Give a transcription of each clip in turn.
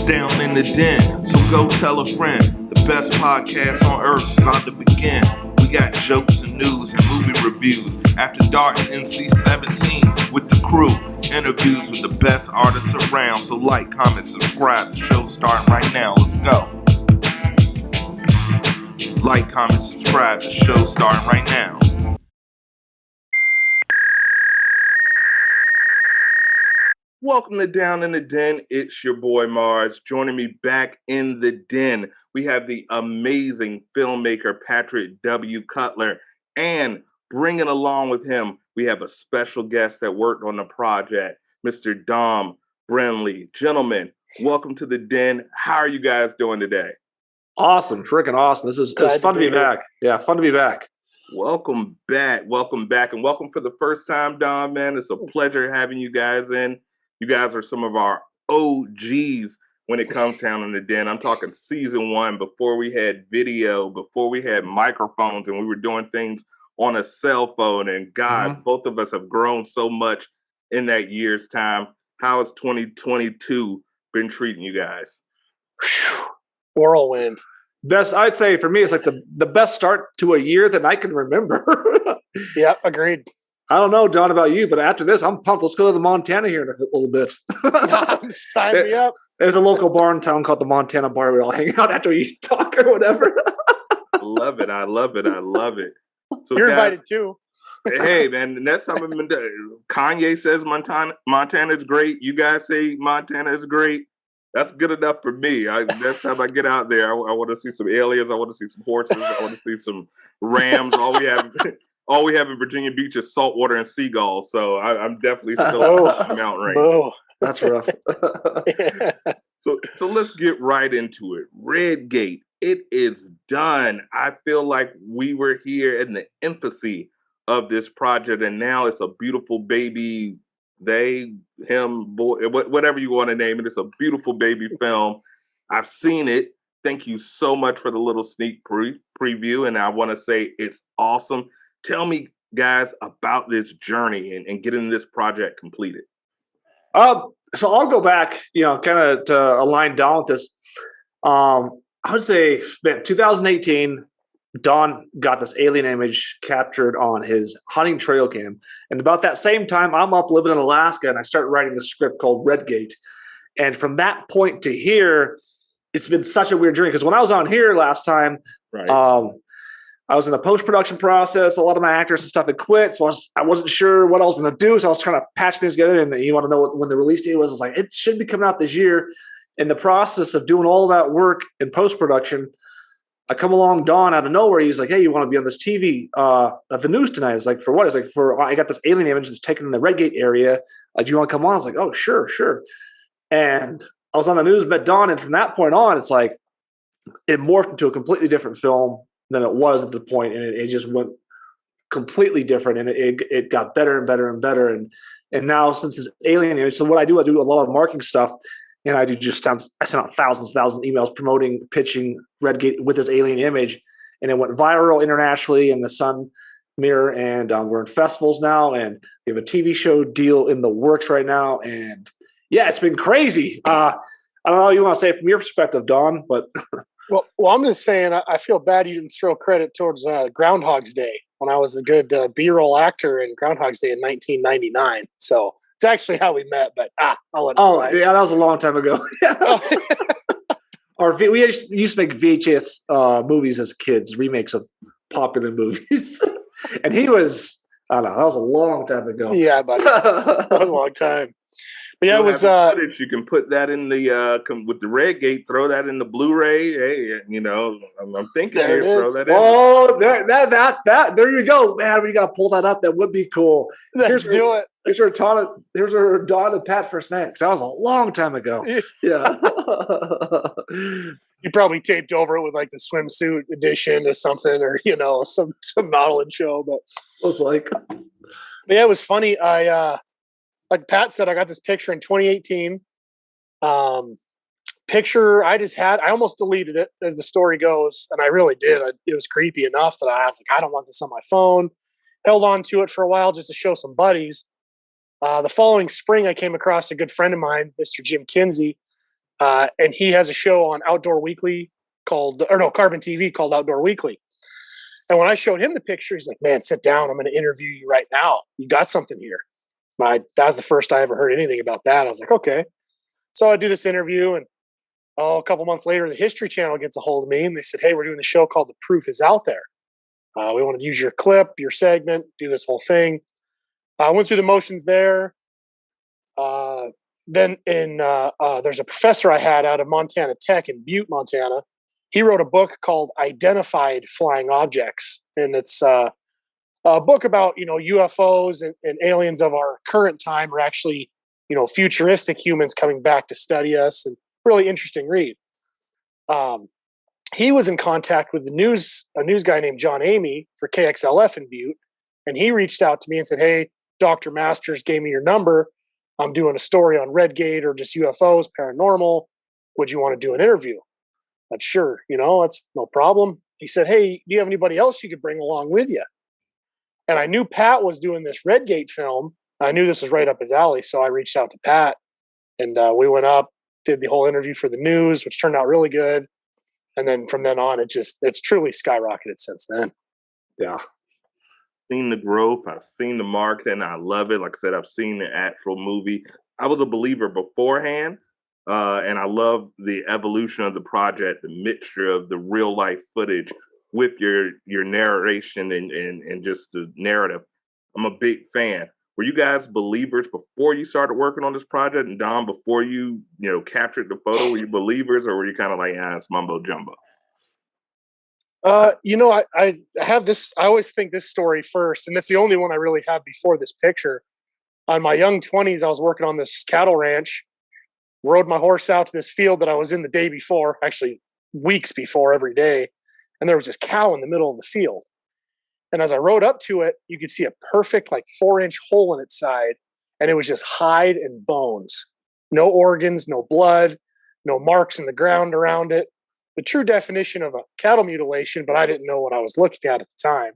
Down in the Den, so go tell a friend. The best podcast on earth's about to begin. We got jokes and news and movie reviews. After Dark NC-17 with the crew. Interviews with the best artists around. So like, comment, subscribe. The show's starting right now. Let's go. Like, comment, subscribe. The show's starting right now. Welcome to Down in the Den. It's your boy Marz. Joining me back in the den, we have the amazing filmmaker Patrick W. Cutler, and bringing along with him, we have a special guest that worked on the project, Mr. Don Bromely. Gentlemen, welcome to the den. How are you guys doing today? Awesome, freaking awesome. It's fun to be back. Yeah, fun to be back. Welcome back, and welcome for the first time, Don, man. It's a pleasure having you guys in. You guys are some of our OGs when it comes down in the den. I'm talking season 1, before we had video, before we had microphones, and we were doing things on a cell phone. And God, both of us have grown so much in that year's time. How has 2022 been treating you guys? Whirlwind. I'd say for me, it's like the best start to a year that I can remember. Yep, agreed. I don't know, Don, about you, but after this, I'm pumped. Let's go to the Montana here in a little bit. Sign me up. There's a local bar in town called the Montana Bar. We all hang out after we talk or whatever. I love it. So you're guys, invited too. Hey, man, next time Kanye says Montana is great. You guys say Montana is great. That's good enough for me. Next time I get out there, I want to see some aliens. I want to see some horses. I want to see some rams. All we have in Virginia Beach is saltwater and seagulls. So I'm definitely still in the mountain range. Oh, that's rough. So let's get right into it. Redgate, it is done. I feel like we were here in the infancy of this project, and now it's a beautiful baby. They, him, boy, whatever you want to name it. It's a beautiful baby film. I've seen it. Thank you so much for the little sneak preview, and I want to say it's awesome. Tell me, guys, about this journey and getting this project completed. So I'll go back, kind of to align Don with this. I would say, 2018, Don got this alien image captured on his hunting trail cam. And about that same time, I'm up living in Alaska, and I start writing this script called Redgate. And from that point to here, it's been such a weird journey. Because when I was on here last time, right. I was in the post-production process. A lot of my actors and stuff had quit, so I wasn't sure what I was going to do. So I was trying to patch things together. And you want to know when the release date was? It's like, it should be coming out this year. In the process of doing all that work in post-production, I come along, Don, out of nowhere. He's like, "Hey, you want to be on this TV at the news tonight?" It's like, "For what?" It's like, I got this alien image that's taken in the Redgate area. Do you want to come on? I was like, "Oh, sure." And I was on the news, met Don, and from that point on, it's like it morphed into a completely different film than it was at the point, and it just went completely different, and it got better and better and better, and now since this alien image, so what I do a lot of marketing stuff, and I sent out thousands of emails promoting, pitching Redgate with this alien image, and it went viral internationally in the Sun Mirror, and we're in festivals now, and we have a TV show deal in the works right now, and yeah, it's been crazy. I don't know what you want to say from your perspective, Don, but Well, I'm just saying, I feel bad you didn't throw credit towards Groundhog's Day when I was a good B-roll actor in Groundhog's Day in 1999. So it's actually how we met, but I'll let it slide. Yeah, that was a long time ago. We used to make VHS movies as kids, remakes of popular movies. And he was, I don't know, that was a long time ago. Yeah, buddy. That was a long time. But yeah, it was. Footage. You can put that in the with the Redgate. Throw that in the Blu-ray. Hey, I'm thinking there here. Throw that in. Oh, there you go, man. We got to pull that up. That would be cool. Let's do it. Here's our Don and Pat first night, because that was a long time ago. Yeah. You probably taped over it with like the swimsuit edition or something, or some modeling show. But it was like, yeah, it was funny. Like Pat said, I got this picture in 2018. Picture I just had, I almost deleted it as the story goes, and I really did. It was creepy enough that I was like, I don't want this on my phone. Held on to it for a while just to show some buddies. The following spring, I came across a good friend of mine, Mr. Jim Kinsey, And he has a show on Outdoor Weekly Carbon TV called Outdoor Weekly. And when I showed him the picture, he's like, "Man, sit down. I'm going to interview you right now. You got something here." That was the first I ever heard anything about that. I was like, okay. So I do this interview, and a couple months later, the History Channel gets a hold of me, and they said, "Hey, we're doing the show called The Proof Is Out There. We want to use your clip, your segment, do this whole thing." I went through the motions there. Then there's a professor I had out of Montana Tech in Butte, Montana. He wrote a book called Identified Flying Objects, and it's a book about UFOs and aliens of our current time are actually futuristic humans coming back to study us, and really interesting read. He was in contact with a news guy named John Amy for KXLF in Butte, and he reached out to me and said, "Hey, Dr. Masters gave me your number. I'm doing a story on Redgate or just UFOs, paranormal. Would you want to do an interview?" That's sure, that's no problem. He said, "Hey, do you have anybody else you could bring along with you?" And I knew Pat was doing this Redgate film. I knew this was right up his alley, so I reached out to Pat, and we went up, did the whole interview for the news, which turned out really good. And then from then on, it's truly skyrocketed since then. Yeah. Seen the growth, I've seen the marketing, I love it. Like I said, I've seen the actual movie. I was a believer beforehand, and I love the evolution of the project, the mixture of the real life footage with your narration and just the narrative. I'm a big fan. Were you guys believers before you started working on this project? And Don, before you captured the photo, were you believers, or were you kind of like, it's mumbo jumbo? I have this. I always think this story first, and it's the only one I really have before this picture. On my young 20s, I was working on this cattle ranch. Rode my horse out to this field that I was in the day before, actually weeks before, every day, and there was this cow in the middle of the field. And as I rode up to it, you could see a perfect 4-inch hole in its side, and it was just hide and bones. No organs, no blood, no marks in the ground around it. The true definition of a cattle mutilation, but I didn't know what I was looking at the time.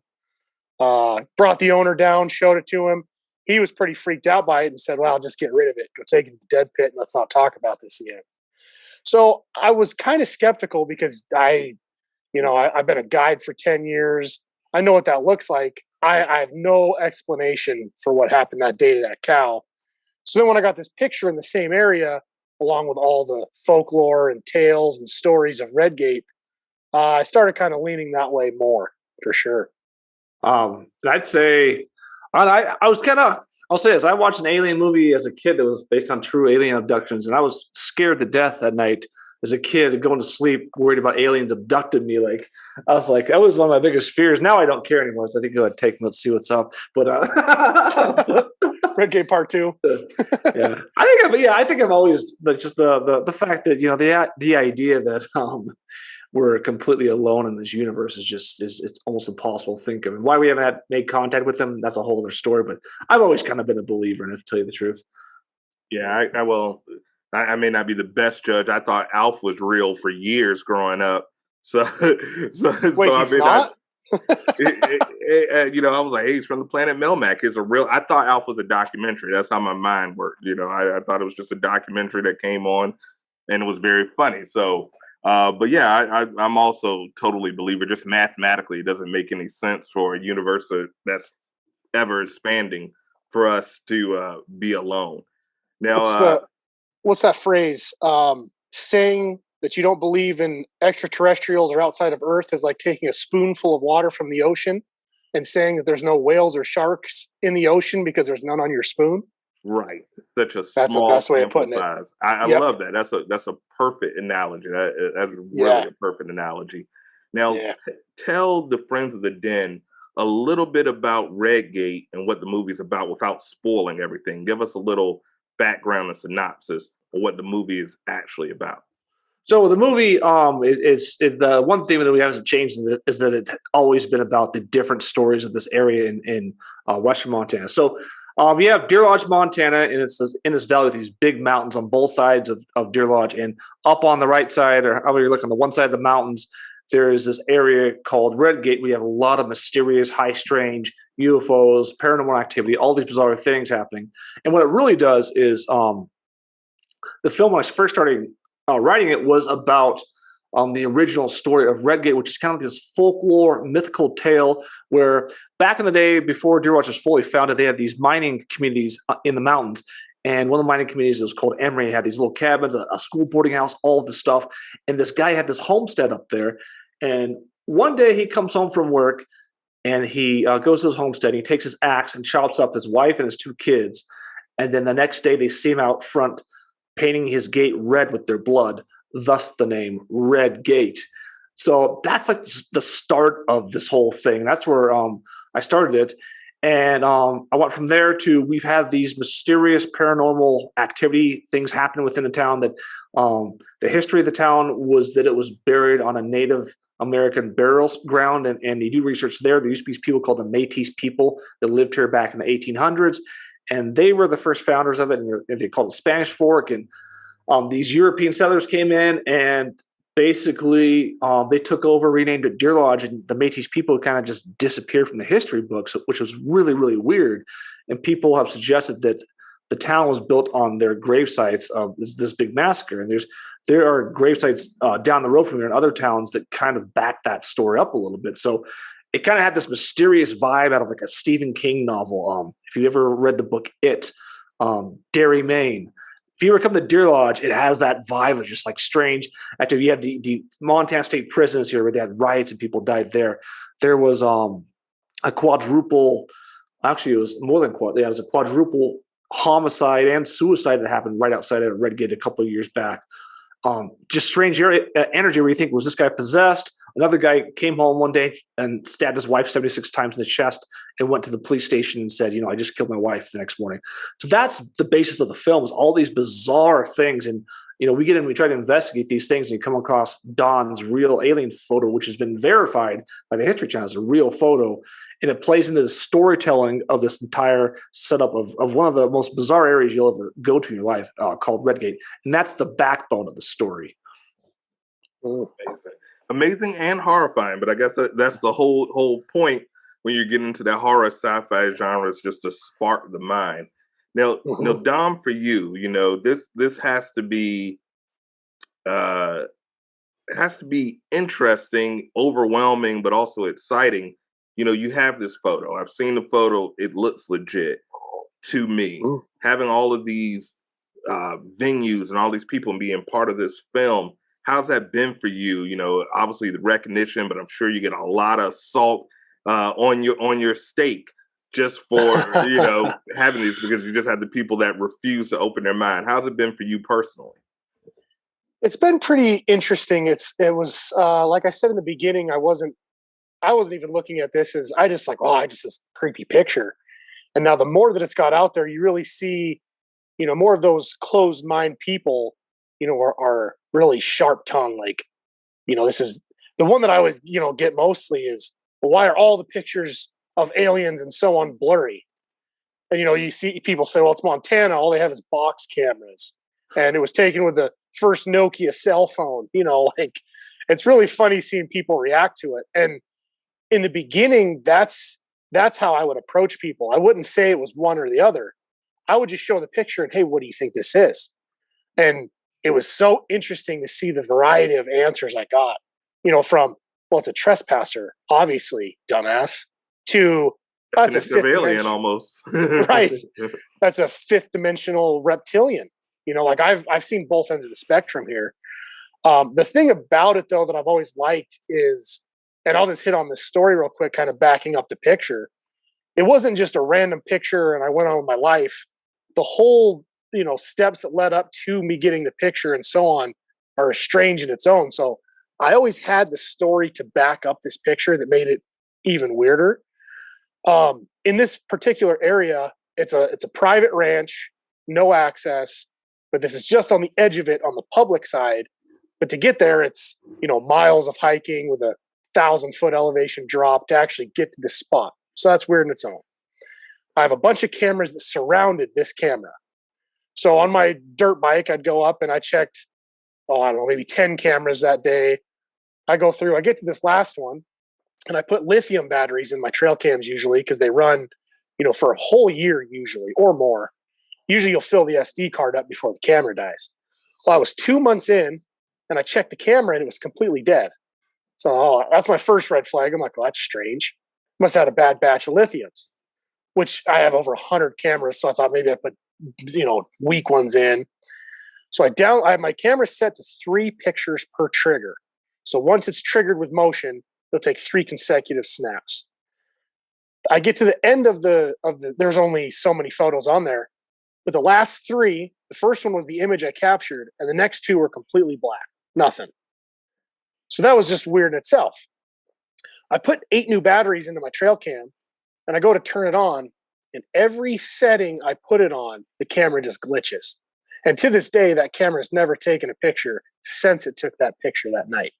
Brought the owner down, showed it to him. He was pretty freaked out by it and said, "Well, I'll just get rid of it. Go take it to the dead pit, and let's not talk about this again." So I was kind of skeptical because I've been a guide for 10 years. I know what that looks like. I have no explanation for what happened that day to that cow. So then when I got this picture in the same area, along with all the folklore and tales and stories of Redgate, I started kind of leaning that way more, for sure. I'd say, I'll say this. I watched an alien movie as a kid that was based on true alien abductions, and I was scared to death that night as a kid, going to sleep worried about aliens abducting me. I was like, that was one of my biggest fears. Now I don't care anymore. So I think go ahead, take them, let's see what's up. But Redgate Part 2. Yeah, I think I've always just the fact that the idea that we're completely alone in this universe it's almost impossible to think of. And why we haven't made contact with them, that's a whole other story. But I've always kind of been a believer in it, to tell you the truth. Yeah, I will. I may not be the best judge. I thought Alf was real for years growing up. So Wait, he's not? I was like, hey, he's from the planet Melmac. It's a real. I thought Alf was a documentary. That's how my mind worked. I thought it was just a documentary that came on, and it was very funny. So, but yeah, I'm also totally a believer. Just mathematically, it doesn't make any sense for a universe that's ever expanding for us to be alone. Now, what's that phrase? Saying that you don't believe in extraterrestrials or outside of Earth is like taking a spoonful of water from the ocean and saying that there's no whales or sharks in the ocean because there's none on your spoon. Right. That's the best way of putting size. I love that. That's a perfect analogy. That's really a perfect analogy. Now, tell the friends of the Den a little bit about Redgate and what the movie's about without spoiling everything. Give us a little background and synopsis of what the movie is actually about. So the movie is the one theme that we haven't changed is that it's always been about the different stories of this area in western Montana. So you have Deer Lodge, Montana, and it's in this valley with these big mountains on both sides of Deer Lodge. And up on the right side, or however you look on the one side of the mountains, there is this area called Redgate. We have a lot of mysterious, high strange UFOs, paranormal activity, all these bizarre things happening. And what it really does is the film, when I first started writing it was about the original story of Redgate, which is kind of this folklore, mythical tale where back in the day, before Deer Lodge was fully founded, they had these mining communities in the mountains. And one of the mining communities was called Emery. It had these little cabins, a school boarding house, all of this stuff. And this guy had this homestead up there. And one day he comes home from work and he goes to his homestead. He takes his axe and chops up his wife and his 2 kids. And then the next day they see him out front painting his gate red with their blood, thus the name Redgate. So that's like the start of this whole thing. That's where I started it. And I went from there to, we've had these mysterious paranormal activity things happen within the town that the history of the town was that it was buried on a Native American burial ground. And you do research there. There used to be people called the Métis people that lived here back in the 1800s. And they were the first founders of it. And they called it Spanish Fork. And these European settlers came in and basically they took over, renamed it Deer Lodge, and the Métis people kind of just disappeared from the history books, which was really, really weird. And people have suggested that the town was built on their grave sites of this big massacre. And there are grave sites down the road from here in other towns that kind of back that story up a little bit. So it kind of had this mysterious vibe out of like a Stephen King novel. If you ever read the book It, Derry, Maine. If you ever come to Deer Lodge, it has that vibe of just like strange. After you have the Montana State prisons here where they had riots and people died there. There was a quadruple, actually it was more than quadruple. Yeah, it was a quadruple homicide and suicide that happened right outside of Redgate a couple of years back. Just strange energy where you think, was this guy possessed? Another guy came home one day and stabbed his wife 76 times in the chest and went to the police station and said, I just killed my wife the next morning. So that's the basis of the film, is all these bizarre things. And, we try to investigate these things, and you come across Don's real alien photo, which has been verified by the History Channel as a real photo. And it plays into the storytelling of this entire setup of one of the most bizarre areas you'll ever go to in your life, called Redgate. And that's the backbone of the story. Amazing and horrifying, but I guess that's the whole point when you get into that horror sci-fi genre, is just to spark the mind. Now, Dom, for you, this has to be interesting, overwhelming, but also exciting. You have this photo. I've seen the photo. It looks legit to me. Having all of these venues and all these people being part of this film, how's that been for you? Obviously the recognition, but I'm sure you get a lot of salt on your steak just for having these, because you just have the people that refuse to open their mind. How's it been for you personally? It's been pretty interesting. It was like I said in the beginning, I wasn't even looking at this as this creepy picture. And now the more that it's got out there, you really see, more of those closed mind people, are really sharp tongued. Like, this is the one that I always, get mostly is, well, why are all the pictures of aliens and so on blurry? And, you see people say, well, it's Montana. All they have is box cameras. And it was taken with the first Nokia cell phone. It's really funny seeing people react to it. And in the beginning, that's how I would approach people. I wouldn't say it was one or the other. I would just show the picture and, hey, what do you think this is? And it was so interesting to see the variety of answers I got, from, well, it's a trespasser, obviously, dumbass, to that's a fifth alien almost. Right. That's a fifth dimensional reptilian. I've seen both ends of the spectrum here. The thing about it, though, that I've always liked is, and I'll just hit on this story real quick, kind of backing up the picture. It wasn't just a random picture and I went on with my life. The whole, steps that led up to me getting the picture and so on are strange in its own. So I always had the story to back up this picture that made it even weirder. In this particular area, it's a private ranch, no access, but this is just on the edge of it on the public side. But to get there, it's, miles of hiking with a 1,000-foot elevation drop to actually get to this spot. So that's weird in its own. I have a bunch of cameras that surrounded this camera. So on my dirt bike, I'd go up and I checked, maybe 10 cameras that day. I go through, I get to this last one, and I put lithium batteries in my trail cams usually because they run, for a whole year usually or more. Usually you'll fill the SD card up before the camera dies. Well, I was 2 months in, and I checked the camera, and it was completely dead. So that's my first red flag. I'm like, well, that's strange. Must have had a bad batch of lithiums, which I have over 100 cameras. So I thought maybe I put, weak ones in. So I have my camera set to 3 pictures per trigger. So once it's triggered with motion, it'll take 3 consecutive snaps. I get to the end of the there's only so many photos on there, but the last 3, the first one was the image I captured, and the next 2 were completely black, nothing. So that was just weird in itself. I put 8 new batteries into my trail cam, and I go to turn it on, and every setting I put it on, the camera just glitches. And to this day, that camera's never taken a picture since it took that picture that night.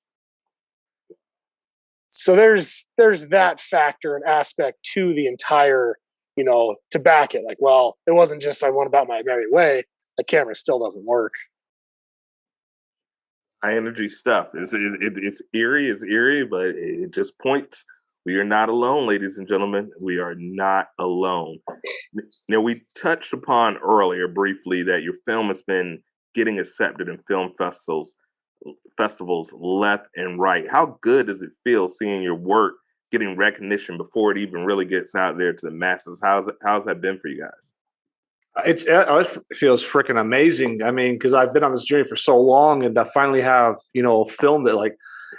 So there's that factor and aspect to the entire, to back it. Like, well, it wasn't just I went about my merry way. The camera still doesn't work. High energy stuff. It's eerie, but it just points. We are not alone, ladies and gentlemen. We are not alone. Now, we touched upon earlier briefly that your film has been getting accepted in film festivals left and right. How good does it feel seeing your work getting recognition before it even really gets out there to the masses? How's that been for you guys? It feels freaking amazing. I mean, because I've been on this journey for so long, and I finally have a film that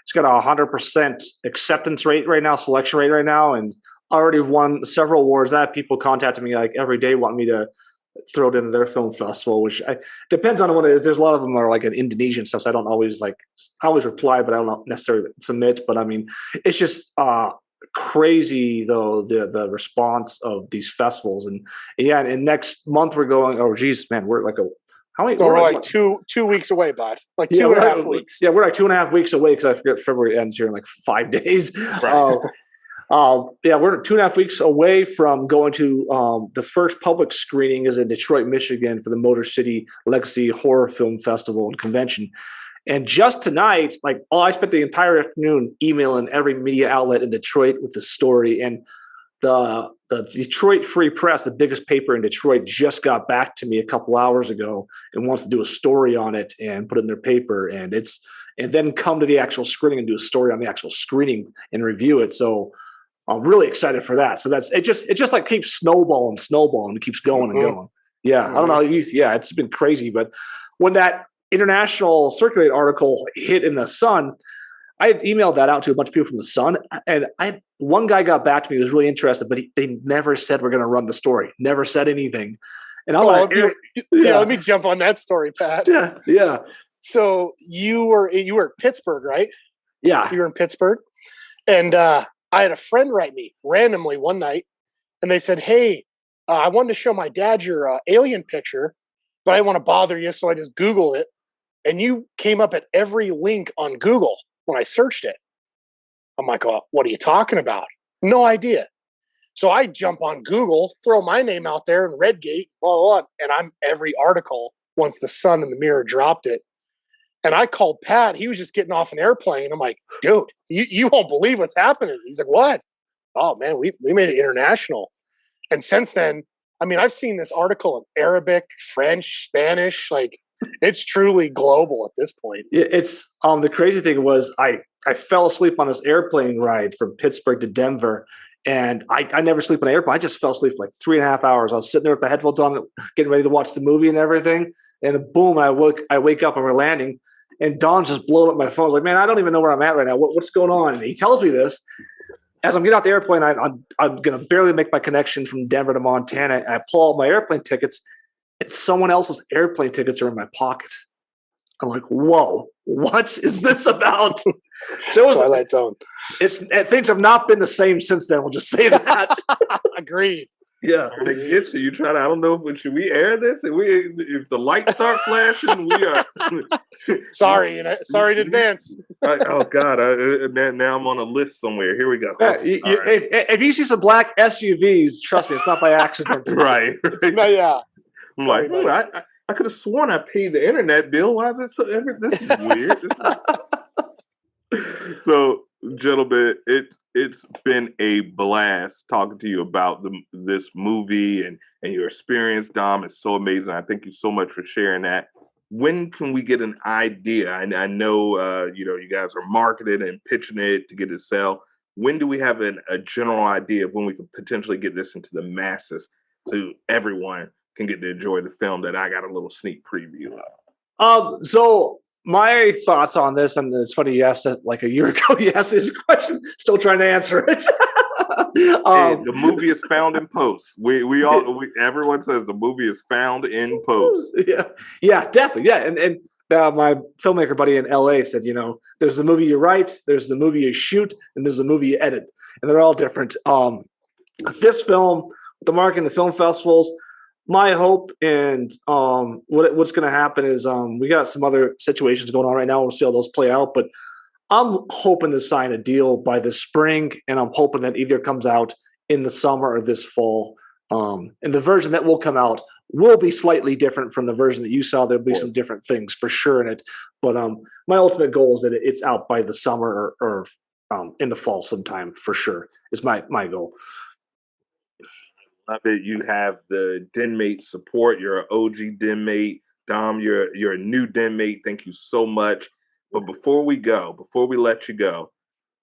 it's got a 100% acceptance rate right now, selection rate right now, and I already won several awards. I have people contacting me like every day wanting me to throw it into their film festival, which depends on what it is. There's a lot of them are like in Indonesian stuff, so I don't always I always reply, but I don't necessarily submit. But I mean, it's just crazy though the response of these festivals, and next month we're going. Oh geez, man, we're like how many? We're like two weeks away, bud. Like 2.5 weeks. Yeah, we're like 2.5 weeks away because I forget February ends here in like 5 days. Right. We're 2.5 weeks away from going to the first public screening is in Detroit, Michigan for the Motor City Legacy Horror Film Festival and Convention. And just tonight, I spent the entire afternoon emailing every media outlet in Detroit with the story. And the Detroit Free Press, the biggest paper in Detroit, just got back to me a couple hours ago and wants to do a story on it and put it in their paper. And then come to the actual screening and do a story on the actual screening and review it. So I'm really excited for that. So it just like keeps snowballing, and keeps going and going. Yeah. I don't know. It's been crazy. But when that international circulated article hit in the Sun, I had emailed that out to a bunch of people from the Sun, and one guy got back to me, was really interested, but they never said we're going to run the story. Never said anything. And I'm let me jump on that story, Pat. Yeah. So you were at Pittsburgh, right? Yeah. You were in Pittsburgh, and I had a friend write me randomly one night, and they said, "Hey, I wanted to show my dad your alien picture, but I didn't want to bother you, so I just Googled it, and you came up at every link on Google when I searched it." I'm like, "Oh, what are you talking about?" No idea. So I jump on Google, throw my name out there in Redgate, blah, blah, blah, and I'm every article once the Sun and the Mirror dropped it. And I called Pat. He was just getting off an airplane. I'm like, "Dude, you won't believe what's happening." He's like, "What?" "Oh, man, we made it international." And since then, I mean, I've seen this article in Arabic, French, Spanish. It's truly global at this point. It's the crazy thing was I fell asleep on this airplane ride from Pittsburgh to Denver, and I never sleep on an airplane. I just fell asleep for like 3.5 hours. I was sitting there with my headphones on, getting ready to watch the movie and everything, and boom, I wake up and we're landing, and Don's just blowing up my phone. I was like, "Man, I don't even know where I'm at right now. What's going on?" And he tells me this. As I'm getting out the airplane, I'm going to barely make my connection from Denver to Montana. And I pull out my airplane tickets, and someone else's airplane tickets are in my pocket. I'm like, "Whoa, what is this about?" So it was Twilight Zone. Things have not been the same since then. We'll just say that. Agreed. Yeah. I get you. You try to. I don't know. But should we air this? If the lights start flashing, we are. Sorry in advance. Oh God! Now I'm on a list somewhere. Here we go. If you see some black SUVs, trust me, it's not by accident. Right. Yeah. I'm like, I could have sworn I paid the internet bill. Why is it so? This is weird. So, gentlemen, it's been a blast talking to you about this movie and your experience, Dom. It's so amazing. I thank you so much for sharing that when can we get an idea? I know, you guys are marketing and pitching it to get it sell. When do we have a general idea of when we could potentially get this into the masses so everyone can get to enjoy the film that I got a little sneak preview of? So my thoughts on this, and it's funny you asked it like a year ago. You asked this question, still trying to answer it. Hey, the movie is found in post. Everyone says the movie is found in post. Yeah, definitely. Yeah, and my filmmaker buddy in LA said, there's the movie you write, there's the movie you shoot, and there's the movie you edit, and they're all different. This film, the marketing, the film festivals, my hope and what's going to happen is we got some other situations going on right now. We'll see how those play out, but I'm hoping to sign a deal by the spring, and I'm hoping that either comes out in the summer or this fall. And the version that will come out will be slightly different from the version that you saw. There'll be some different things for sure in it. But my ultimate goal is that it's out by the summer or in the fall sometime for sure is my goal. Love it. You have the den mate support. You're an OG den mate. Dom, you're a new den mate. Thank you so much. But before we let you go,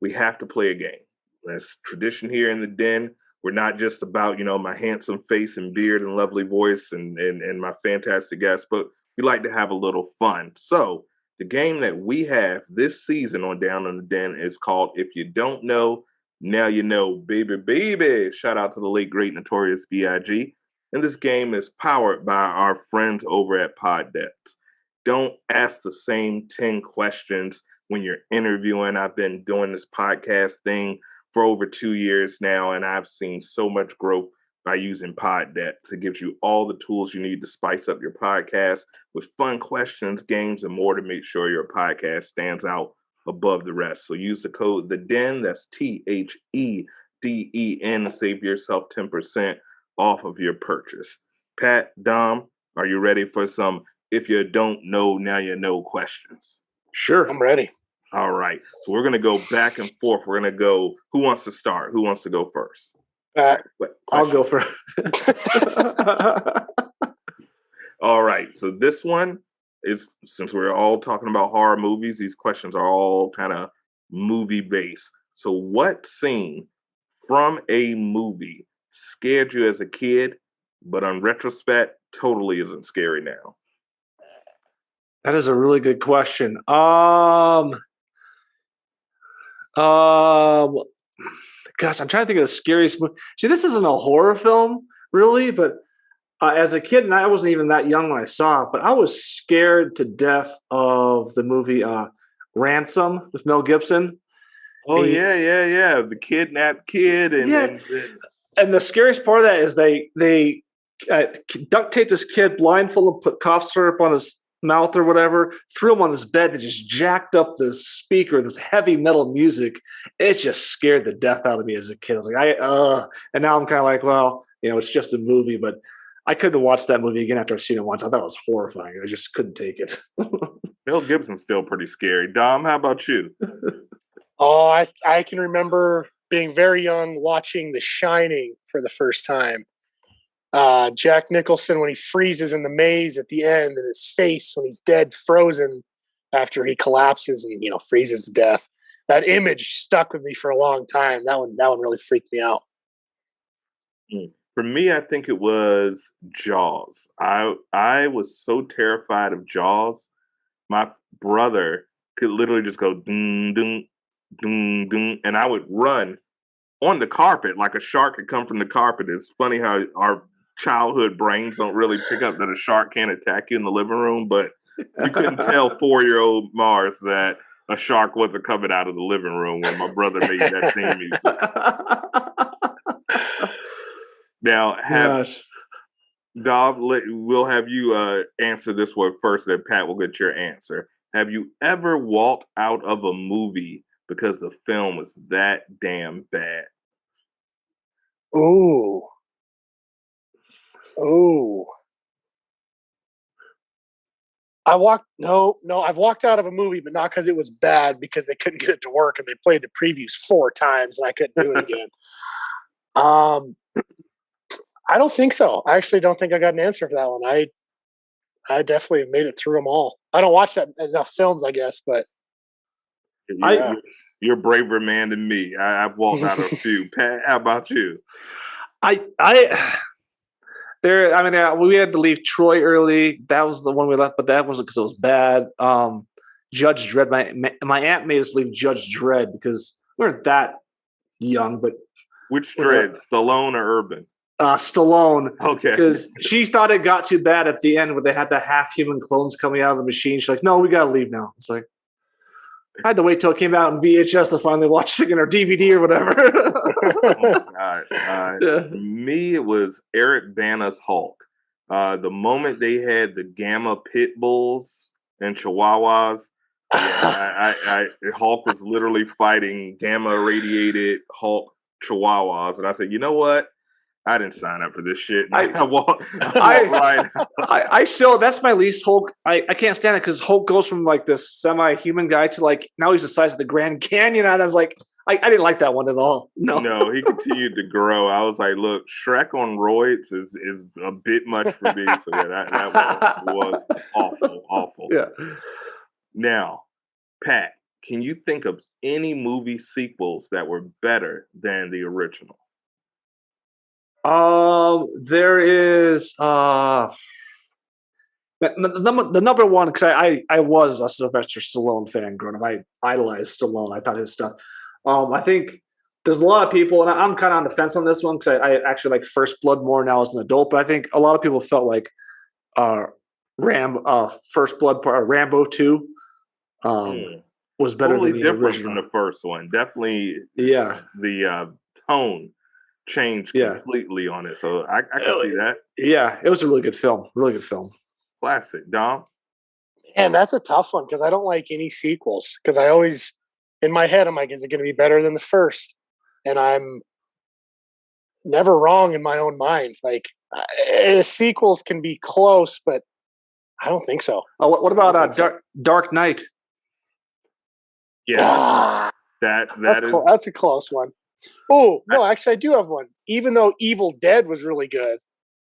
we have to play a game. That's tradition here in the den. We're not just about, my handsome face and beard and lovely voice and my fantastic guests, but we like to have a little fun. So the game that we have this season on Down in the Den is called If You Don't Know, Now You Know, baby, baby. Shout out to the late, great, notorious B.I.G. And this game is powered by our friends over at Pod Depths. Don't ask the same 10 questions when you're interviewing. I've been doing this podcast thing for over 2 years now, and I've seen so much growth by using Pod Depths. It gives you all the tools you need to spice up your podcast with fun questions, games, and more to make sure your podcast stands out above the rest. So use the code THEDEN, that's THEDEN, to save yourself 10% off of your purchase. Pat, Dom, are you ready for some If You Don't Know, Now You Know questions? Sure. I'm ready. All right. So we're going to go back and forth. We're going to go, who wants to start? Who wants to go first? I'll go first. All right. So this one is, since we're all talking about horror movies, these questions are all kind of movie based. So what scene from a movie scared you as a kid, but on retrospect, totally isn't scary now? That is a really good question. Gosh, I'm trying to think of the scariest movie. See, this isn't a horror film, really, but as a kid, and I wasn't even that young when I saw it, but I was scared to death of the movie Ransom with Mel Gibson. Oh, yeah. The kidnapped kid. And the scariest part of that is they duct taped this kid blindfolded, put cough syrup on his mouth or whatever, threw him on this bed and just jacked up the speaker, this heavy metal music. It just scared the death out of me as a kid. I was like, and now I'm kind of like, well, it's just a movie, but I couldn't watch that movie again after I've seen it once. I thought it was horrifying. I just couldn't take it. Mel Gibson's still pretty scary. Dom, how about you? Oh, I can remember being very young watching The Shining for the first time. Jack Nicholson, when he freezes in the maze at the end, and his face when he's dead, frozen after he collapses and freezes to death. That image stuck with me for a long time. That one really freaked me out. For me, I think it was Jaws. I was so terrified of Jaws. My brother could literally just go ding ding ding ding, and I would run on the carpet like a shark could come from the carpet. It's funny how our childhood brains don't really pick up that a shark can't attack you in the living room, but you couldn't tell 4-year-old Marz that a shark wasn't coming out of the living room when my brother made that theme music. Now, Dom, we'll have you answer this one first, then Pat will get your answer. Have you ever walked out of a movie because the film was that damn bad? Oh. I've walked out of a movie, but not because it was bad, because they couldn't get it to work and they played the previews 4 times and I couldn't do it again. I don't think so. I actually don't think I got an answer for that one. I definitely made it through them all. I don't watch that enough films, I guess, but You, you're a braver man than me. I've walked out of a few. Pat, how about you? I there. I mean, we had to leave Troy early. That was the one we left, but that wasn't because it was bad. Judge Dredd. My aunt made us leave Judge Dredd because we weren't that young, but Which Dredd, Stallone or Urban? Stallone. Okay. Because she thought it got too bad at the end where they had the half human clones coming out of the machine. She's like, "No, we gotta leave now." It's like I had to wait till it came out in VHS to finally watch it or DVD or whatever. Oh my God. Yeah. For me, it was Eric Bana's Hulk. The moment they had the Gamma pit bulls and Chihuahuas, Hulk was literally fighting Gamma irradiated Hulk Chihuahuas, and I said, you know what? I didn't sign up for this shit. I walked right out. I still, that's my least Hulk. I can't stand it because Hulk goes from like this semi-human guy to like now he's the size of the Grand Canyon. And I was like, I didn't like that one at all. No, he continued to grow. I was like, look, Shrek on roids is a bit much for me. So yeah, that was awful. Yeah. Now, Pat, can you think of any movie sequels that were better than the original? There is the number one because I was a Sylvester Stallone fan growing up. I idolized Stallone. I thought his stuff. I think there's a lot of people, and I'm kind of on the fence on this one because I actually like First Blood more now as an adult. But I think a lot of people felt like First Blood Rambo 2 was better totally than the different original. from the first one. Definitely, yeah. The tone changed completely on it, so I can see that. Yeah, it was a really good film. Really good film. Classic. Dom? And that's a tough one because I don't like any sequels because I always, in my head, I'm like, is it going to be better than the first? And I'm never wrong in my own mind. Like, sequels can be close, but I don't think so. What about Dark Knight? Yeah, that's a close one. Oh, no, actually, I do have one. Even though Evil Dead was really good,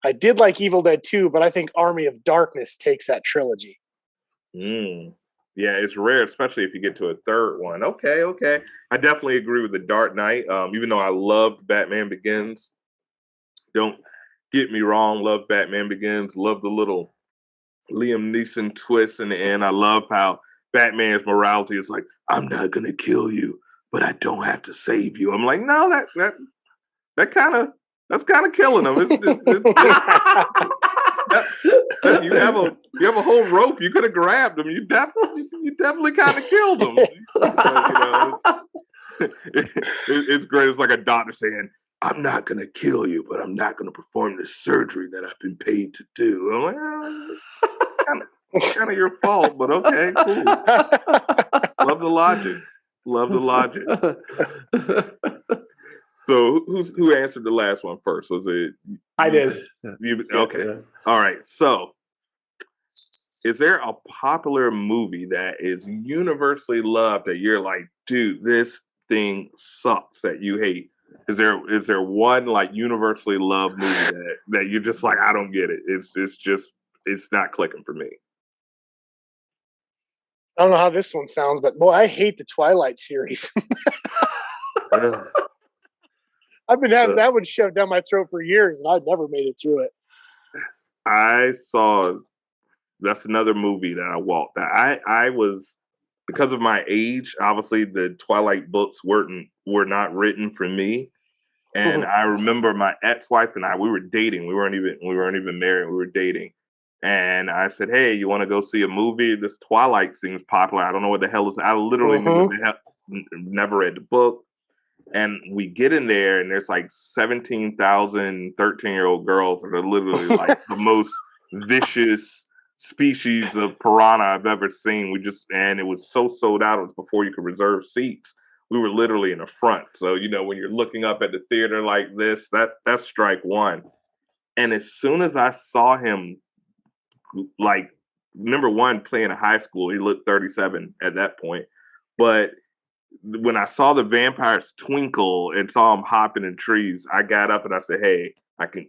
I did like Evil Dead 2, but I think Army of Darkness takes that trilogy. Yeah, it's rare, especially if you get to a third one. Okay. I definitely agree with the Dark Knight. Even though I loved Batman Begins. Don't get me wrong, love Batman Begins. Love the little Liam Neeson twist in the end. I love how Batman's morality is like, I'm not going to kill you, but I don't have to save you. I'm like, no, that's kind of killing him. You have a whole rope. You could have grabbed him. You definitely kind of killed him. It's great. It's like a doctor saying, I'm not going to kill you, but I'm not going to perform the surgery that I've been paid to do. I'm like, kind of your fault, but okay, cool. Love the logic. So who answered the last one first? Was it? I did. Okay. Yeah. All right. So is there a popular movie that is universally loved that you're like, dude, this thing sucks that you hate? Is there one like universally loved movie that you're just like, I don't get it. It's not clicking for me. I don't know how this one sounds, but boy, I hate the Twilight series. I've been having that one shoved down my throat for years, and I've never made it through it. That's another movie that I walked. I was, because of my age, obviously the Twilight books were not written for me. And I remember my ex-wife and I, we were dating. We weren't even married. We were dating. And I said, hey, you want to go see a movie? This Twilight seems popular. I don't know what the hell is. I literally never read the book. And we get in there, and there's like 17,000 13-year-old girls that are literally like the most vicious species of piranha I've ever seen. And it was so sold out. It was before you could reserve seats. We were literally in the front. So, when you're looking up at the theater like this, that's strike one. And as soon as I saw him, like, number one, playing in high school, he looked 37 at that point. But when I saw the vampires twinkle and saw him hopping in trees, I got up and I said, hey, I can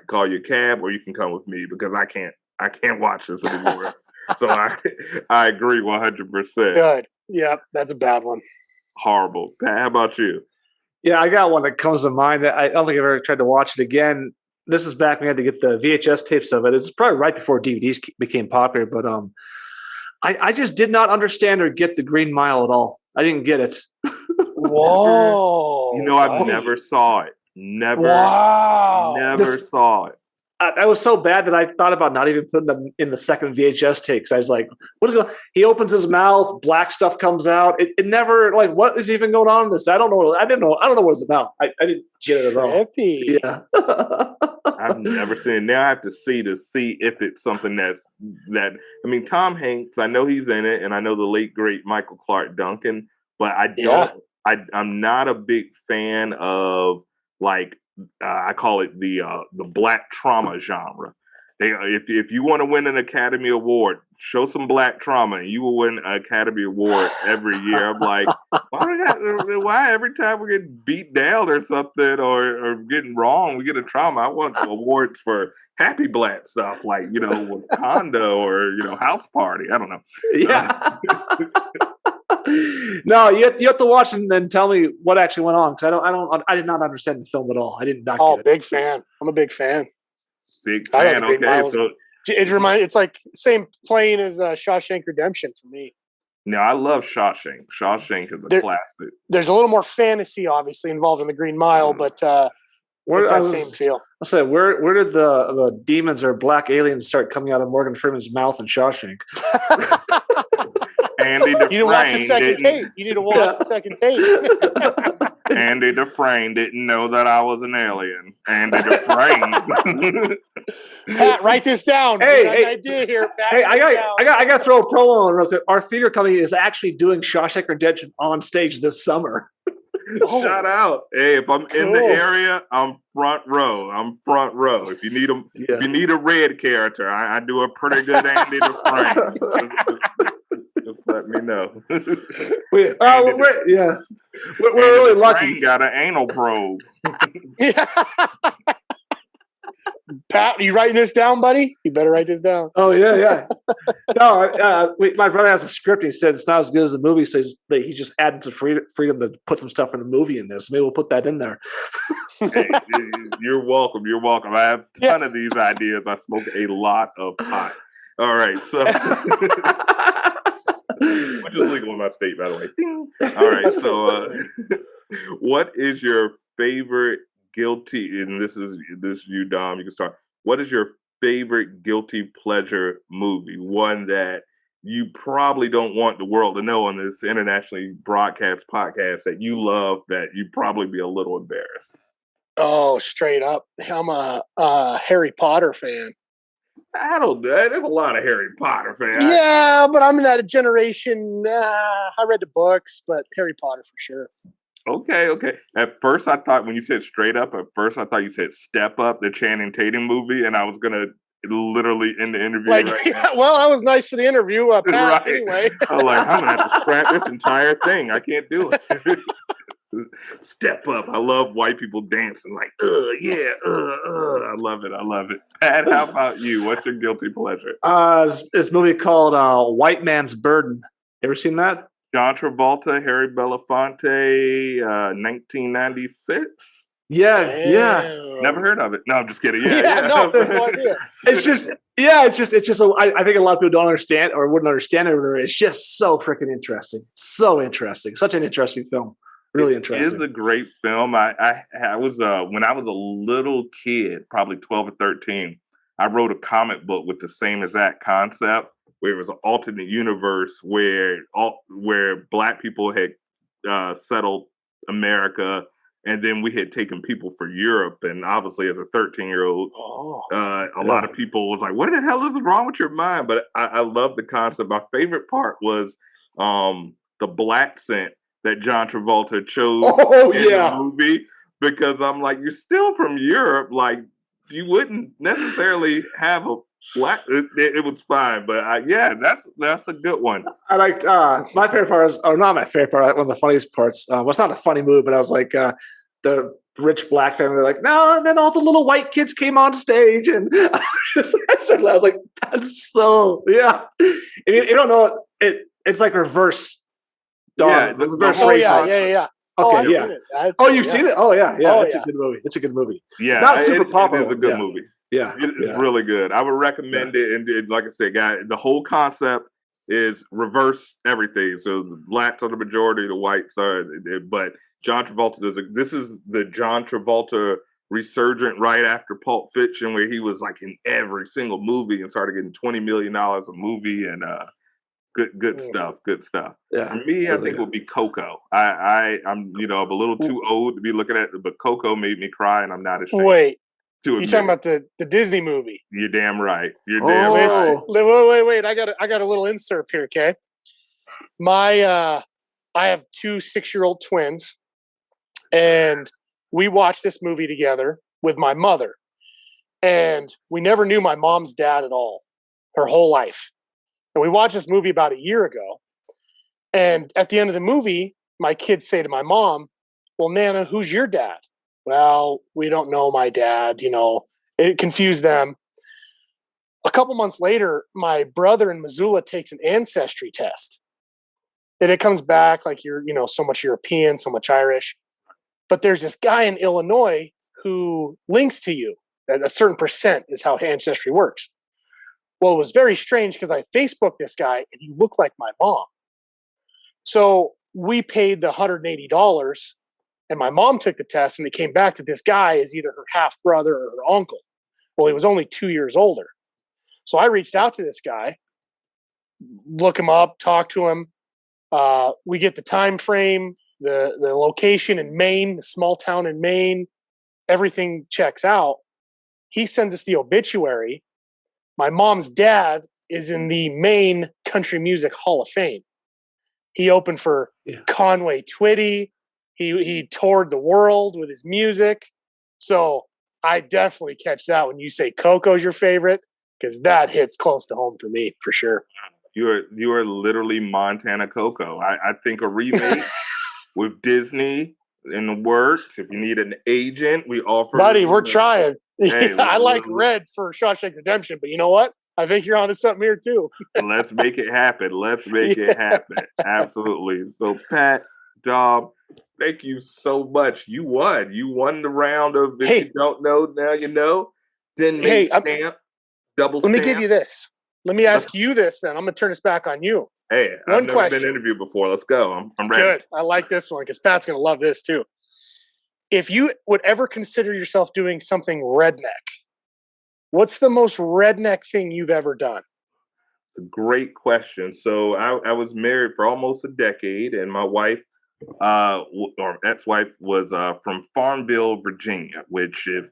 call you a cab or you can come with me because I can't I can't watch this anymore. So I agree 100%. Good. Yep, that's a bad one. Horrible. Pat, how about you? Yeah, I got one that comes to mind. I don't think I've ever tried to watch it again. This is back when we had to get the VHS tapes of it. It's probably right before DVDs became popular, but I just did not understand or get the Green Mile at all. I didn't get it. Whoa. You know, I've never saw it. Never saw it. I was so bad that I thought about not even putting them in the second VHS tape. Because I was like, "What is going?" He opens his mouth, black stuff comes out. It never like what is even going on in this? I don't know. I don't know what it's about. I didn't get it at all. Trippy. Yeah. I've never seen it. Now I have to see if it's something that. I mean, Tom Hanks. I know he's in it, and I know the late great Michael Clark Duncan. But I don't. I'm not a big fan of like. I call it the black trauma genre. If you want to win an Academy Award, show some black trauma, and you will win an Academy Award every year. I'm like, why every time we get beat down or something or getting wrong, we get a trauma? I want awards for happy black stuff like Wakanda or House Party. I don't know. Yeah. No, you have to watch and then tell me what actually went on because I did not understand the film at all. I did not. Oh, big fan! I'm a big fan. Big fan. Okay, so it's like same plane as Shawshank Redemption for me. No, I love Shawshank. Shawshank is a classic. There's a little more fantasy, obviously, involved in the Green Mile, but it's that same feel. I said, where did the demons or black aliens start coming out of Morgan Freeman's mouth in Shawshank? Andy Dufresne. You need to watch the second tape. You need to watch the second tape. Andy Dufresne didn't know that I was an alien. Andy Dufresne. Pat, write this down. Hey, idea here. Pat, hey, I got to throw a promo on real quick. Our theater company is actually doing Shawshank Redemption on stage this summer. Shout out! Hey, if I'm in the area, I'm front row. If you need a red character, I do a pretty good Andy Dufresne. Just let me know. We're really lucky. Got an anal probe. Pat, are you writing this down, buddy? You better write this down. Oh yeah. No, my brother has a script. He said it's not as good as the movie, so he just added some freedom to put some stuff in the movie in there. So maybe we'll put that in there. Hey, you're welcome. You're welcome. I have a ton of these ideas. I smoke a lot of pot. All right, so which is legal in my state, by the way. All right, so what is your favorite guilty? And this is you, Dom. You can start. What is your favorite guilty pleasure movie? One that you probably don't want the world to know on this internationally broadcast podcast that you love, that you'd probably be a little embarrassed. Oh, straight up, I'm a Harry Potter fan. I don't know. There's a lot of Harry Potter fans. Yeah, but I'm in that generation. I read the books, but Harry Potter for sure. Okay. At first, I thought when you said straight up, you said Step Up, the Channing Tatum movie, and I was gonna literally end the interview right now. Well, that was nice for the interview, Pat. Right. Anyway, I'm like, I'm gonna have to scrap this entire thing. I can't do it. Step Up. I love white people dancing like, yeah, I love it. Pat, how about you? What's your guilty pleasure? This movie called White Man's Burden. You ever seen that? John Travolta, Harry Belafonte, 1996. Yeah. Never heard of it. No, I'm just kidding. No idea. It's just. I think a lot of people don't understand or wouldn't understand it. It's just so freaking interesting. So interesting. Such an interesting film. Really interesting. It is a great film. I was when I was a little kid, probably 12 or 13, I wrote a comic book with the same exact concept, where it was an alternate universe where Black people had settled America, and then we had taken people for Europe. And obviously, as a 13-year-old, a lot of people was like, "What the hell is wrong with your mind?" But I love the concept. My favorite part was the black scent that John Travolta chose in the movie, because I'm like, you're still from Europe, like you wouldn't necessarily have a black. It was fine, but that's a good one. I liked my favorite part not my favorite part. One of the funniest parts. Well, it's not a funny movie, but I was like the rich black family. They're like, no, and then all the little white kids came on stage, and I was like, that's so you don't know it's like reverse. Yeah, Dog, the reverse Oh whole yeah, concept. yeah, yeah. Okay, I've yeah. seen it. It's Oh, good, you've yeah. seen it? Oh yeah, Oh, it's yeah. a good movie. It's a good movie. Yeah, Not super it popular. is a good movie. Yeah, It is really good. I would recommend it. And like I said, guys, the whole concept is reverse everything. So the blacks are the majority, the whites are. But John Travolta this is the John Travolta resurgent right after Pulp Fiction, where he was like in every single movie and started getting $20 million a movie and good stuff. Good stuff. Yeah, For me, I think it would be Coco. I'm I'm a little too old to be looking at it, but Coco made me cry, and I'm not ashamed Wait, to you're admit talking it. about the Disney movie? You're damn right. You're Oh. damn right. Wait. I got a little insert here. Okay, I have 2 6-year-old twins, and we watched this movie together with my mother, and we never knew my mom's dad at all, her whole life. And we watched this movie about a year ago, and at the end of the movie, my kids say to my mom, "Well, Nana, who's your dad?" "Well, we don't know my dad." It confused them. A couple months later, my brother in Missoula takes an ancestry test. And it comes back like you're, so much European, so much Irish. But there's this guy in Illinois who links to you. At a certain percent is how ancestry works. Well, it was very strange because I Facebooked this guy and he looked like my mom. So we paid the $180 and my mom took the test and it came back that this guy is either her half brother or her uncle. Well, he was only 2 years older. So I reached out to this guy, look him up, talk to him. We get the time frame, the location in Maine, the small town in Maine. Everything checks out. He sends us the obituary. My mom's dad is in the Maine Country Music Hall of Fame. He opened for Conway Twitty. He toured the world with his music. So I definitely catch that when you say Coco's your favorite, because that hits close to home for me, for sure. You are literally Montana Coco. I think a remake with Disney in the works. If you need an agent, we offer. Buddy, we're trying. Hey, I like Red for Shawshank Redemption, but you know what? I think you're onto something here too. Let's make it happen. Let's make it happen. Absolutely. So, Pat, Dom, thank you so much. You won. You won the round of if you don't know, now you know. Then stamp, double let stamp. me give you this. Let me ask you this then. I'm going to turn this back on you. Hey, I've never been interviewed before. Let's go. I'm ready. Good. I like this one because Pat's going to love this too. If you would ever consider yourself doing something redneck, what's the most redneck thing you've ever done? It's a great question. So I was married for almost a decade, and my wife, or ex-wife, was from Farmville, Virginia, which if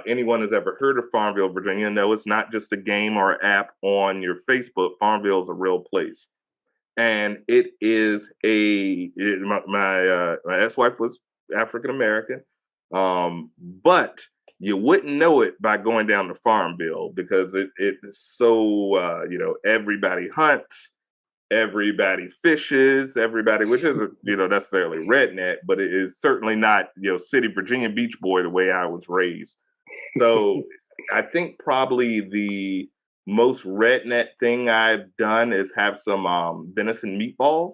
anyone has ever heard of Farmville, Virginia, no, it's not just a game or app on your Facebook. Farmville is a real place. And it is my ex-wife was African American, but you wouldn't know it by going down to Farmville because it is so everybody hunts, everybody fishes, everybody, which isn't necessarily redneck, but it is certainly not city Virginia Beach boy the way I was raised. So I think probably the most redneck thing I've done is have some venison meatballs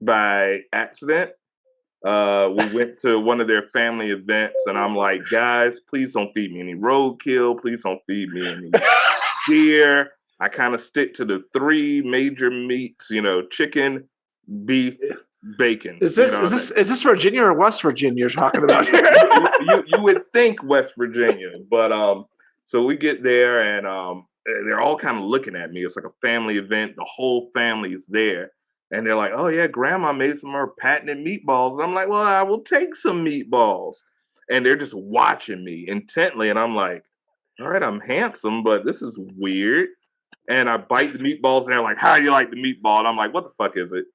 by accident. We went to one of their family events, and I'm like, guys, please don't feed me any roadkill. Please don't feed me any deer. I kind of stick to the 3 major meats, chicken, beef, bacon. Is this Virginia or West Virginia you're talking about here? you would think West Virginia, but so we get there and they're all kind of looking at me. It's like a family event. The whole family is there. And they're like, oh, yeah, Grandma made some of her patented meatballs. And I'm like, well, I will take some meatballs. And they're just watching me intently. And I'm like, all right, I'm handsome, but this is weird. And I bite the meatballs. And they're like, how do you like the meatball? And I'm like, what the fuck is it?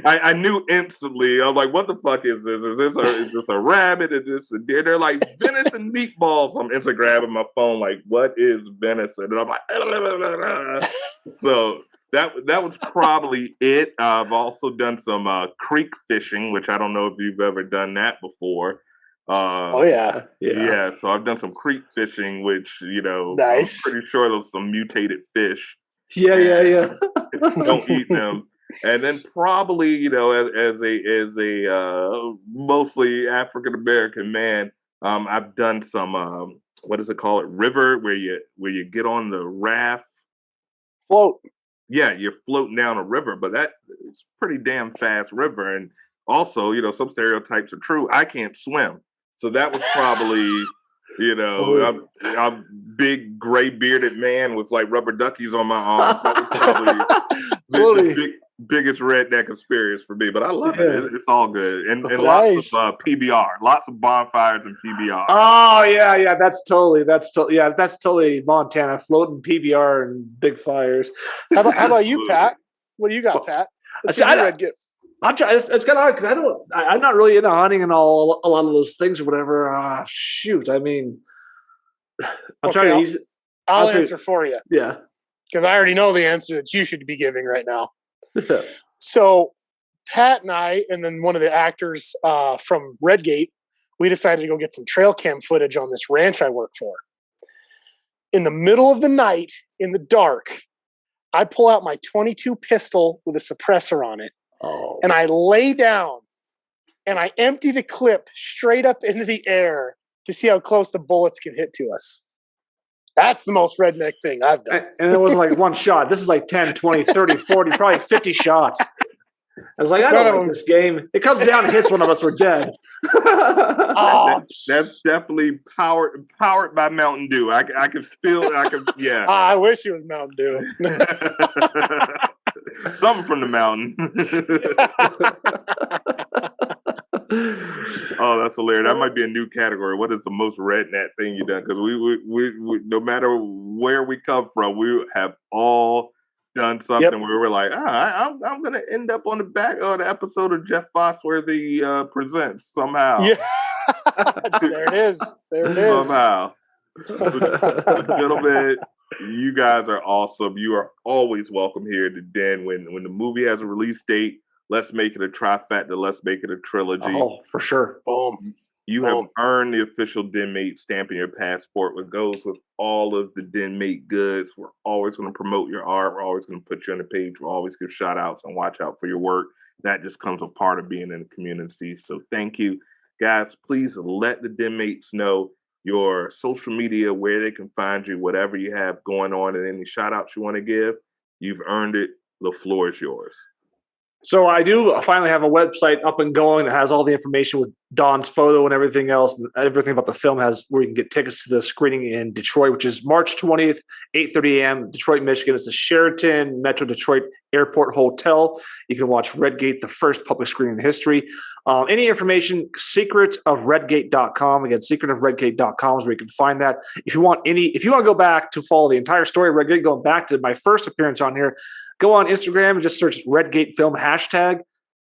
I knew instantly. I'm like, what the fuck is this? Is this a rabbit? Is this a deer? They're like, venison meatballs. I'm instantly grabbing my phone like, what is venison? And I'm like, so that was probably it. I've also done some creek fishing, which I don't know if you've ever done that before. Oh yeah. Yeah. So I've done some creek fishing, which Nice. I'm pretty sure there's some mutated fish. Yeah. Don't eat them. And then probably, as a mostly African American man, I've done some what is it called? River, where you get on the raft. Float. Yeah, you're floating down a river, but it's pretty damn fast river. And also, some stereotypes are true. I can't swim, so that was probably, I'm big gray bearded man with like rubber duckies on my arms. That was probably the biggest redneck experience for me. But I love it. It's all good, and Nice. lots of PBR, lots of bonfires and PBR. Oh yeah, that's totally Montana, floating PBR and big fires. How about you, Pat? What do you got, Pat? It's kind of hard because I'm not really into hunting and a lot of those things or whatever. Shoot, I mean, I'll answer for you. Yeah, because I already know the answer that you should be giving right now. So Pat and I, and then one of the actors from Redgate, we decided to go get some trail cam footage on this ranch I work for. In the middle of the night, in the dark, I pull out my .22 pistol with a suppressor on it, and I lay down, and I empty the clip straight up into the air to see how close the bullets can hit to us. That's the most redneck thing I've done. And it wasn't like one shot. This is like 10, 20, 30, 40, probably 50 shots. I was like, I don't like this game. It comes down and hits one of us, we're dead. That's definitely powered by Mountain Dew. I can feel it. Yeah. I wish it was Mountain Dew. Something from the mountain. Oh, that's hilarious. That might be a new category. What is the most redneck thing you've done? Because we no matter where we come from, we have all done something where we're like, I'm going to end up on the back of the episode of Jeff Foxworthy Presents somehow. Yeah. There it is. Somehow. Gentlemen, you guys are awesome. You are always welcome here to Den. When the movie has a release date, let's make it a trifecta. Let's make it a trilogy. Oh, for sure. Boom. You have earned the official DenMate stamp in your passport, which goes with all of the DenMate goods. We're always going to promote your art. We're always going to put you on the page. We'll always give shout outs and watch out for your work. That just comes a part of being in the community. So thank you. Guys, please let the DenMates know your social media, where they can find you, whatever you have going on, and any shout outs you want to give. You've earned it. The floor is yours. So I do finally have a website up and going that has all the information with Don's photo and everything else. And everything about the film has where you can get tickets to the screening in Detroit, which is March 20th, 8:30 a.m., Detroit, Michigan. It's the Sheraton Metro Detroit Airport Hotel. You can watch Redgate, the first public screening in history. Any information, secretofredgate.com. Again, secretofredgate.com is where you can find that. If you want to go back to follow the entire story of Redgate, going back to my first appearance on here, go on Instagram and just search Redgate Film hashtag.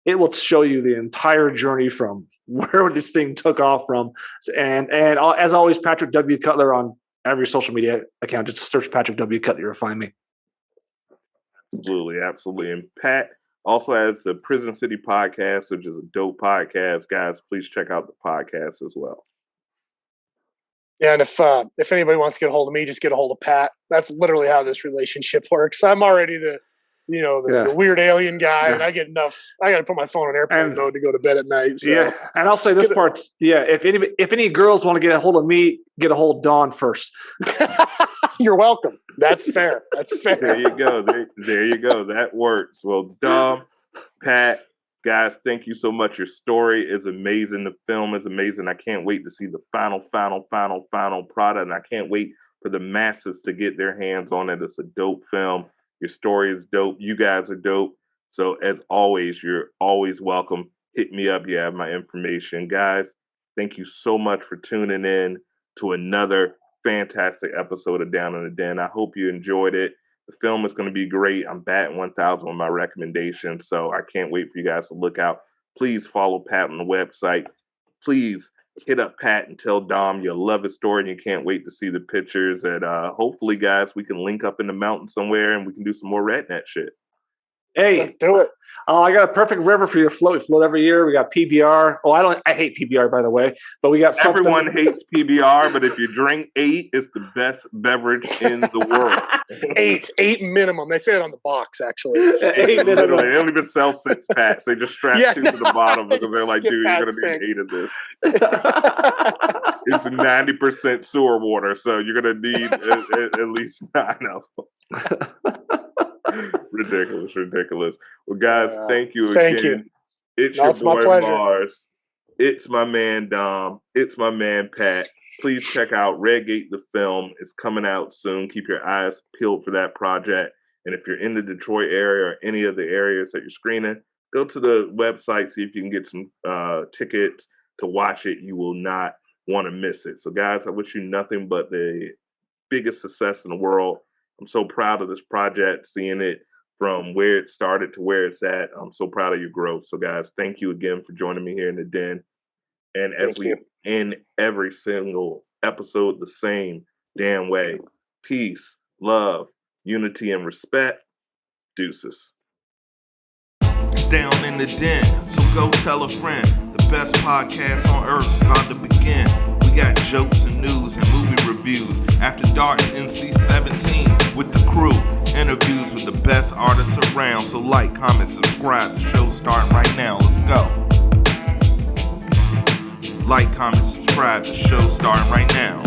It will show you the entire journey from where this thing took off from. And as always, Patrick W. Cutler on every social media account. Just search Patrick W. Cutler, you'll find me. Absolutely. And Pat also has the Prison City podcast, which is a dope podcast. Guys, please check out the podcast as well. Yeah, and if anybody wants to get a hold of me, just get a hold of Pat. That's literally how this relationship works. I'm already the weird alien guy, and I get enough. I got to put my phone on airplane mode to go to bed at night. So. Yeah, and I'll say this part. Yeah, if any girls want to get a hold of me, get a hold of Dawn first. You're welcome. That's fair. There you go. There you go. That works. Well, Dom, Pat, guys, thank you so much. Your story is amazing. The film is amazing. I can't wait to see the final product, and I can't wait for the masses to get their hands on it. It's a dope film. Your story is dope. You guys are dope. So as always, you're always welcome. Hit me up. You have my information. Guys, thank you so much for tuning in to another fantastic episode of Down in the Den. I hope you enjoyed it. The film is going to be great. I'm batting 1,000 on my recommendations, so I can't wait for you guys to look out. Please follow Pat on the website. Please hit up Pat and tell Dom you love his story and you can't wait to see the pictures. And hopefully, guys, we can link up in the mountain somewhere and we can do some more redneck shit. Hey, Let's do it. I got a perfect river for you to float. We float every year. We got PBR. Oh, I hate PBR, by the way, but we got something. Everyone hates PBR, but if you drink 8, it's the best beverage in the world. 8 minimum. They say it on the box, actually. 8 minimum. They don't even sell 6 packs. They just strap 2 to the bottom because they're like, Skip dude, you're past going to need 6. 8 of this. It's 90% sewer water, so you're going to need at least 9 of them. Ridiculous. Well, guys, thank you again. Thank you. It's It's your my boy pleasure. Marz. It's my man Dom. It's my man Pat. Please check out Redgate the film. It's coming out soon. Keep your eyes peeled for that project. And if you're in the Detroit area or any of the areas that you're screening, go to the website, see if you can get some tickets to watch it. You will not want to miss it. So, guys, I wish you nothing but the biggest success in the world. I'm so proud of this project, seeing it from where it started to where it's at. I'm so proud of your growth. So, guys, thank you again for joining me here in the den. And as we end every single episode the same damn way, peace, love, unity, and respect. Deuces. It's down in the den, so go tell a friend. The best podcast on earth is about to begin. We got jokes and news and movie reviews. After Dark NC-17 with the crew. Interviews with the best artists around. So like, comment, subscribe. The show's starting right now. Let's go. Like, comment, subscribe. The show's starting right now.